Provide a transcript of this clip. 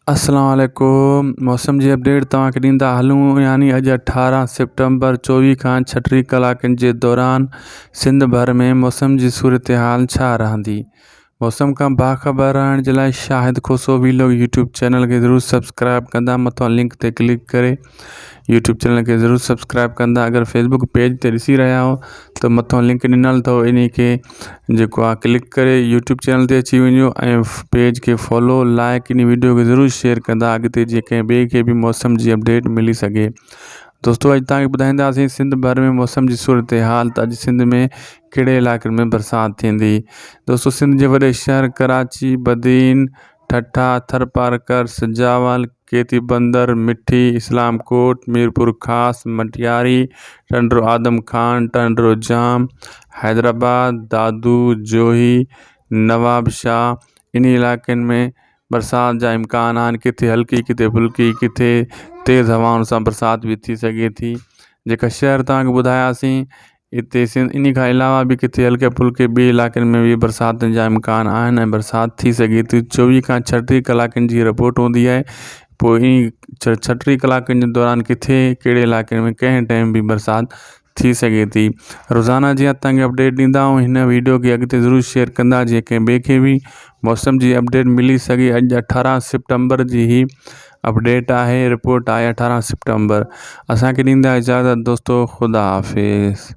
अस्सलाम वालेकुम। मौसम जी अपडेट तव्हांखे ॾींदा हलूं। यानी अॼु 18 सितंबर 24 खां 36 कलाकनि जे दौरान सिंध भर में मौसम जी सूरत हाल छा रहंदी। मौसम खां बाख़बर रहण जे लाइ शाहिद खोसो वीलॉग यूट्यूब चैनल खे ज़रूरु सब्सक्राइब कंदा। मथां लिंक ते क्लिक करे यूट्यूब चैनल खे ज़रूरु सब्सक्राइब कंदा। अगर फेसबुक पेज ते ॾिसी रहिया हो त मथां लिंक ॾिनल अथव, इन खे जेको आहे क्लिक करे यूट्यूब चैनल ते अची वञो ऐं पेज खे फॉलो लाइक इन वीडियो खे ज़रूरु शेयर कंदा, अॻिते जीअं कंहिं ॿिए खे बि मौसम जी अपडेट मिली सघे। दोस्तों अॼु तव्हांखे ॿुधाईंदासीं सिंध भर में मौसम जी सूरत हाल, त अॼु सिंध में कहिड़े इलाइक़नि में बरसाति थींदी। दोस्तों सिंध जे वॾे शहर कराची, बदीन, ठठा, थरपारकर, सजावल, केती बंदर, मिठी, इस्लामकोट, मीरपुर ख़ास, मटियारी, टंडो आदम खान, टंडो जाम, हैदराबाद, दादू, जोही, नवाबशाह इन इलाइक़नि में बरसाति जा इम्कान आहिनि। किथे हल्की, किथे फुल्की, किथे तेज़ हवाउनि सां बरसाति बि थी सघे थी। जेका शहर तव्हांखे ॿुधायासीं हिते सिंध, इन खां अलावा बि किथे हल्के फुल्के ॿिए इलाइक़नि में बि बरसाति जा इम्कान आहिनि ऐं बरसाति थी सघे थी। 24 खां 36 कलाकनि जी रिपोर्ट हूंदी आहे। पोइ इन 36 कलाकनि जे दौरान किथे कहिड़े इलाइक़े में कंहिं टाइम बि बरसाति थी सघे थी। रोज़ाना जीअं तव्हांखे अपडेट ॾींदा ऐं हिन वीडियो खे अॻिते ज़रूरु शेयर कंदा, जीअं कंहिं ॿिए खे बि मौसम जी अपडेट मिली सघे। अॼु 18 सितंबर जी ही अपडेट आहे, रिपोर्ट आहे 18 सितंबर। असांखे ॾींदा इजाज़त दोस्तों, ख़ुदा हाफ़िज़।